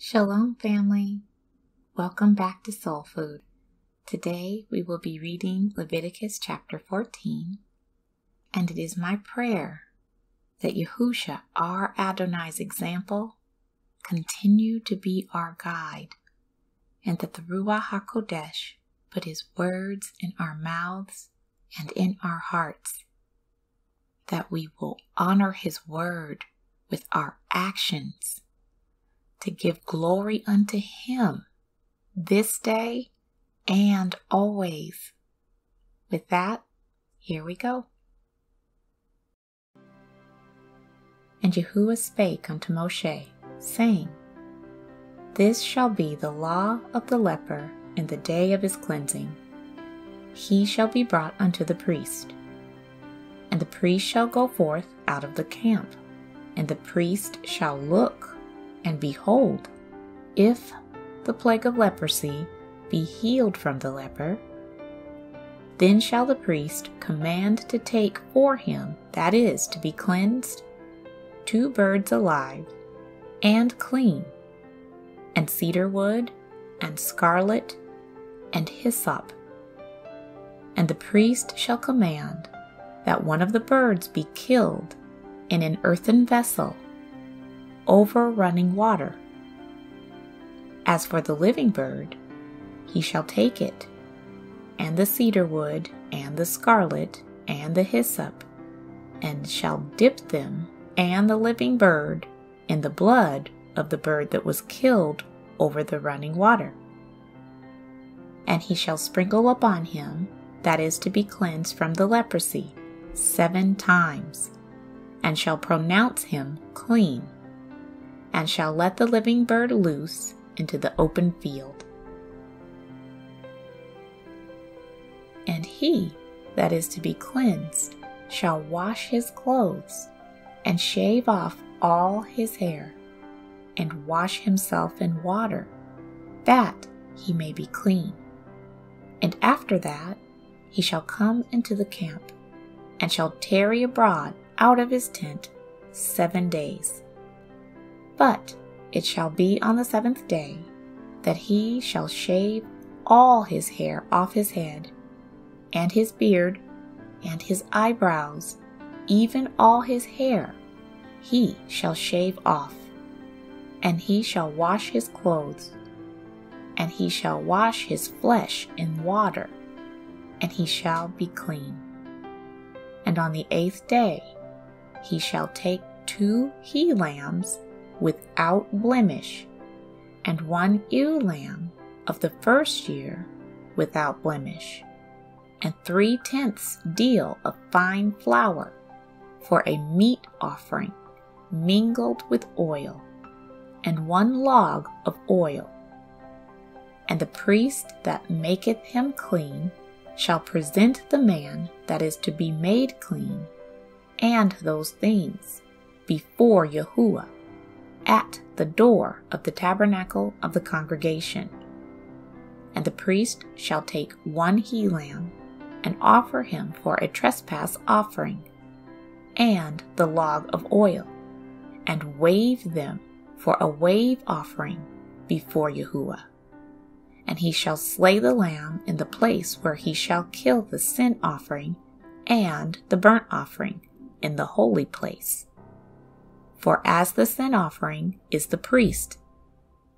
Shalom, family. Welcome back to Soul Food. Today we will be reading Leviticus chapter 14, and it is my prayer that Yahusha, our Adonai's example, continue to be our guide, and that the Ruach HaKodesh put his words in our mouths and in our hearts, that we will honor his word with our actions, to give glory unto him this day and always. With that, here we go. And Yahuwah spake unto Moshe, saying, This shall be the law of the leper in the day of his cleansing. He shall be brought unto the priest. And the priest shall go forth out of the camp, and the priest shall look, and behold, if the plague of leprosy be healed from the leper, then shall the priest command to take for him, that is, to be cleansed, 2 birds alive, and clean, and cedar wood, and scarlet, and hyssop. And the priest shall command that one of the birds be killed in an earthen vessel, over running water. As for the living bird, he shall take it, and the cedar wood, and the scarlet, and the hyssop, and shall dip them and the living bird in the blood of the bird that was killed over the running water. And he shall sprinkle upon him that is to be cleansed from the leprosy 7 times, and shall pronounce him clean, and shall let the living bird loose into the open field. And he that is to be cleansed shall wash his clothes, and shave off all his hair, and wash himself in water, that he may be clean. And after that he shall come into the camp, and shall tarry abroad out of his tent 7 days. But it shall be on the 7th day that he shall shave all his hair off his head, and his beard, and his eyebrows, even all his hair, he shall shave off. And he shall wash his clothes, and he shall wash his flesh in water, and he shall be clean. And on the 8th day he shall take 2 he-lambs without blemish, and 1 ewe lamb of the first year without blemish, and 3/10 deal of fine flour for a meat offering mingled with oil, and 1 log of oil. And the priest that maketh him clean shall present the man that is to be made clean, and those things, before Yahuwah, at the door of the tabernacle of the congregation. And the priest shall take 1 he-lamb, and offer him for a trespass offering, and the log of oil, and wave them for a wave offering before Yahuwah. And he shall slay the lamb in the place where he shall kill the sin offering and the burnt offering in the holy place. For as the sin offering is the priest,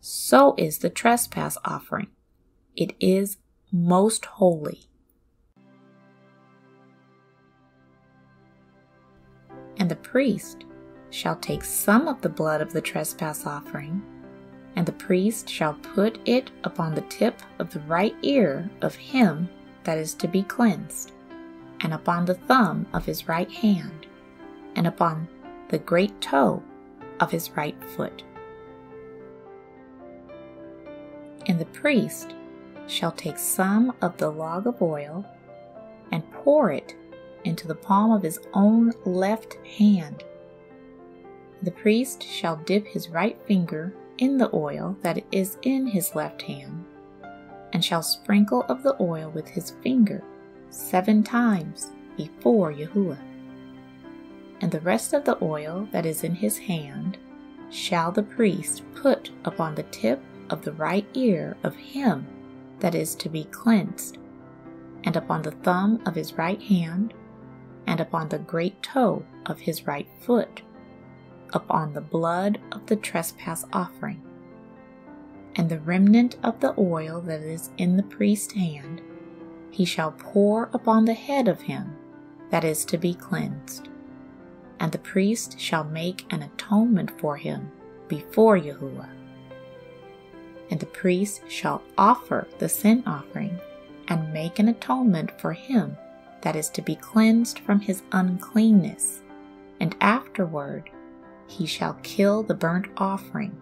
so is the trespass offering. It is most holy. And the priest shall take some of the blood of the trespass offering, and the priest shall put it upon the tip of the right ear of him that is to be cleansed, and upon the thumb of his right hand, and upon the great toe of his right foot. And the priest shall take some of the log of oil, and pour it into the palm of his own left hand. The priest shall dip his right finger in the oil that is in his left hand, and shall sprinkle of the oil with his finger 7 times before Yahuwah. And the rest of the oil that is in his hand shall the priest put upon the tip of the right ear of him that is to be cleansed, and upon the thumb of his right hand, and upon the great toe of his right foot, upon the blood of the trespass offering. And the remnant of the oil that is in the priest's hand he shall pour upon the head of him that is to be cleansed. And the priest shall make an atonement for him before Yahuwah. And the priest shall offer the sin offering and make an atonement for him that is to be cleansed from his uncleanness. And afterward he shall kill the burnt offering.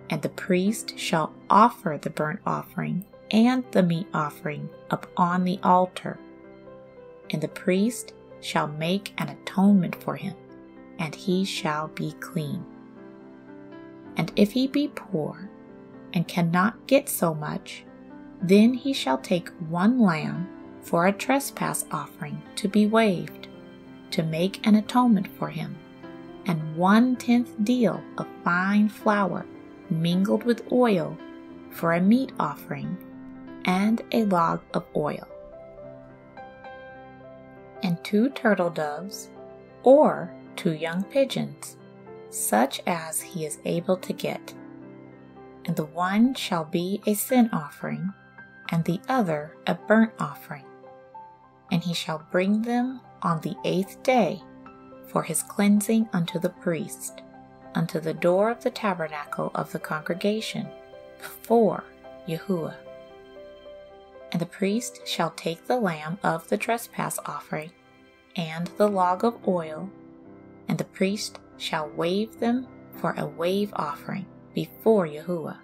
And the priest shall offer the burnt offering and the meat offering upon the altar. And the priest shall make an atonement for him, and he shall be clean. And if he be poor, and cannot get so much, then he shall take one lamb for a trespass offering to be waved, to make an atonement for him, and 1/10 deal of fine flour mingled with oil for a meat offering, and a log of oil. And 2 turtle doves, or 2 young pigeons, such as he is able to get. And the one shall be a sin offering, and the other a burnt offering. And he shall bring them on the 8th day for his cleansing unto the priest, unto the door of the tabernacle of the congregation, before Yahuwah. And the priest shall take the lamb of the trespass offering, and the log of oil, and the priest shall wave them for a wave offering before Yahuwah.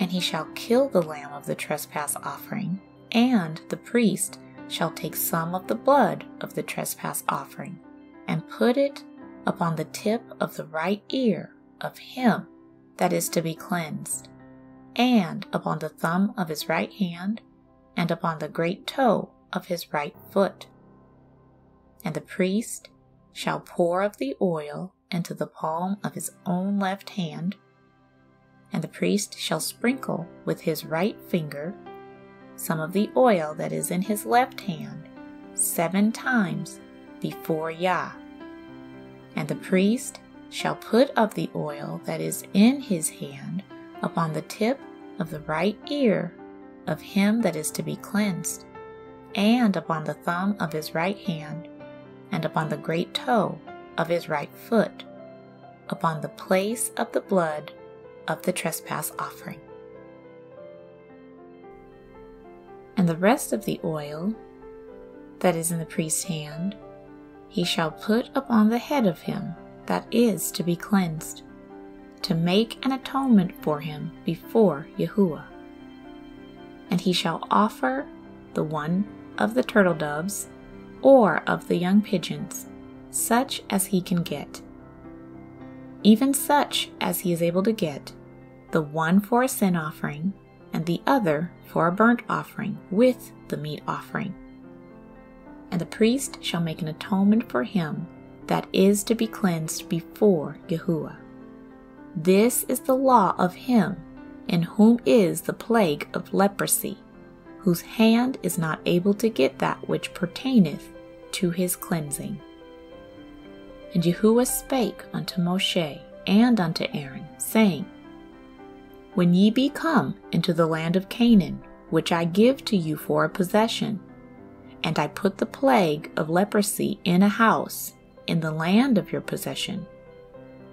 And he shall kill the lamb of the trespass offering, and the priest shall take some of the blood of the trespass offering, and put it upon the tip of the right ear of him that is to be cleansed, and upon the thumb of his right hand, and upon the great toe of his right foot. And the priest shall pour of the oil into the palm of his own left hand, and the priest shall sprinkle with his right finger some of the oil that is in his left hand 7 times before Yah. And the priest shall put of the oil that is in his hand upon the tip of the right ear of him that is to be cleansed, and upon the thumb of his right hand, and upon the great toe of his right foot, upon the place of the blood of the trespass offering. And the rest of the oil that is in the priest's hand he shall put upon the head of him that is to be cleansed, to make an atonement for him before Yahuwah. And he shall offer the one of the turtle doves, or of the young pigeons, such as he can get, even such as he is able to get, the one for a sin offering, and the other for a burnt offering with the meat offering. And the priest shall make an atonement for him that is to be cleansed before Yahuwah. This is the law of him in whom is the plague of leprosy, whose hand is not able to get that which pertaineth to his cleansing. And Yahuwah spake unto Moshe and unto Aaron, saying, When ye be come into the land of Canaan, which I give to you for a possession, and I put the plague of leprosy in a house in the land of your possession,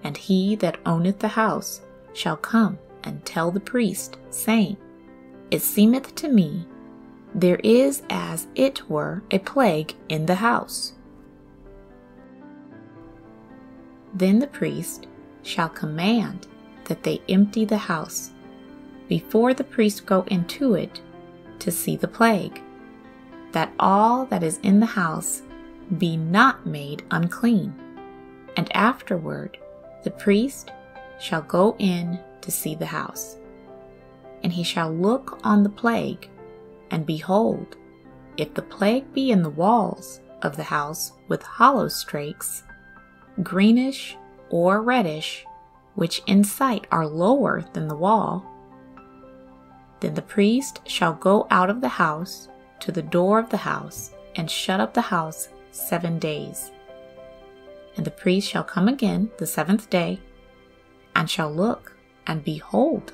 and he that owneth the house shall come and tell the priest, saying, It seemeth to me there is as it were a plague in the house. Then the priest shall command that they empty the house, before the priest go into it to see the plague, that all that is in the house be not made unclean. And afterward the priest shall go in to see the house. And he shall look on the plague, and behold, if the plague be in the walls of the house with hollow strakes, greenish or reddish, which in sight are lower than the wall, then the priest shall go out of the house to the door of the house and shut up the house 7 days. And the priest shall come again the 7th day, and shall look, and behold,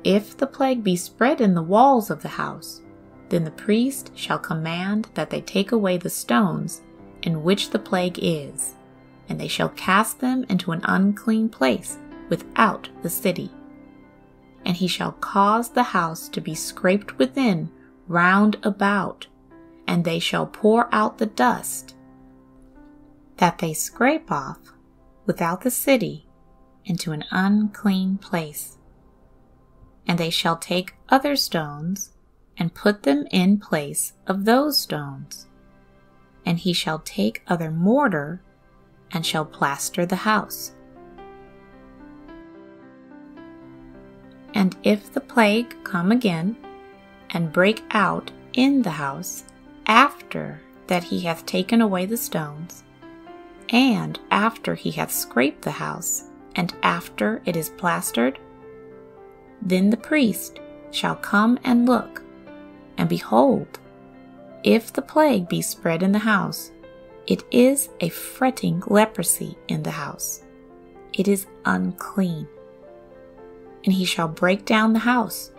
if the plague be spread in the walls of the house, then the priest shall command that they take away the stones in which the plague is, and they shall cast them into an unclean place without the city. And he shall cause the house to be scraped within round about, and they shall pour out the dust that they scrape off without the city into an unclean place. And they shall take other stones and put them in place of those stones. And he shall take other mortar and shall plaster the house. And if the plague come again, and break out in the house, after that he hath taken away the stones, and after he hath scraped the house, and after it is plastered, then the priest shall come and look, and behold, if the plague be spread in the house, it is a fretting leprosy in the house. It is unclean. And he shall break down the house,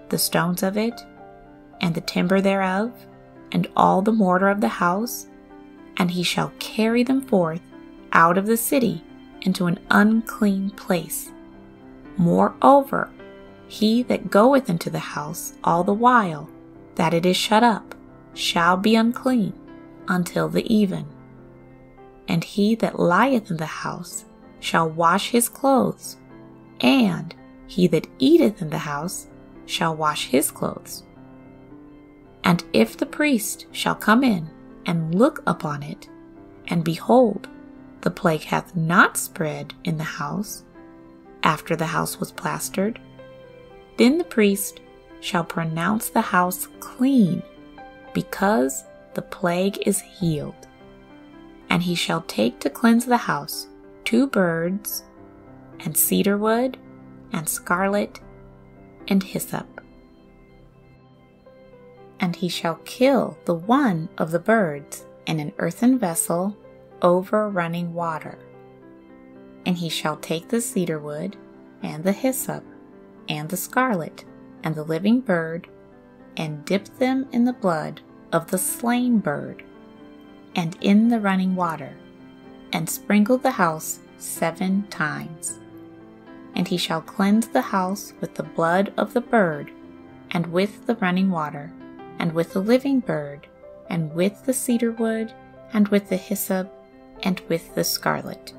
the stones of it, and the timber thereof, and all the mortar of the house, and he shall carry them forth out of the city into an unclean place. Moreover, he that goeth into the house all the while that it is shut up shall be unclean until the even. And he that lieth in the house shall wash his clothes, and he that eateth in the house shall wash his clothes. And if the priest shall come in and look upon it, and behold, the plague hath not spread in the house, after the house was plastered, then the priest shall pronounce the house clean, because the plague is healed. And he shall take to cleanse the house 2 birds, and cedar wood, and scarlet, and hyssop. And he shall kill the one of the birds in an earthen vessel over running water. And he shall take the cedar wood, and the hyssop, and the scarlet, and the living bird, and dip them in the blood of the slain bird, and in the running water, and sprinkle the house 7 times. And he shall cleanse the house with the blood of the bird, and with the running water, and with the living bird, and with the cedar wood, and with the hyssop, and with the scarlet.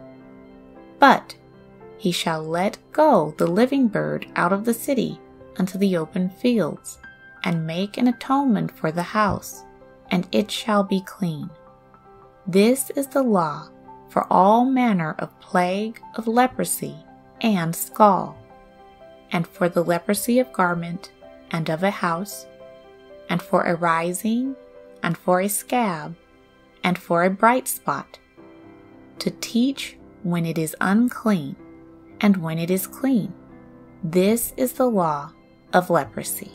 But he shall let go the living bird out of the city unto the open fields, and make an atonement for the house, and it shall be clean. This is the law for all manner of plague of leprosy and scall, and for the leprosy of garment, and of a house, and for a rising, and for a scab, and for a bright spot, to teach when it is unclean, and when it is clean. This is the law of leprosy.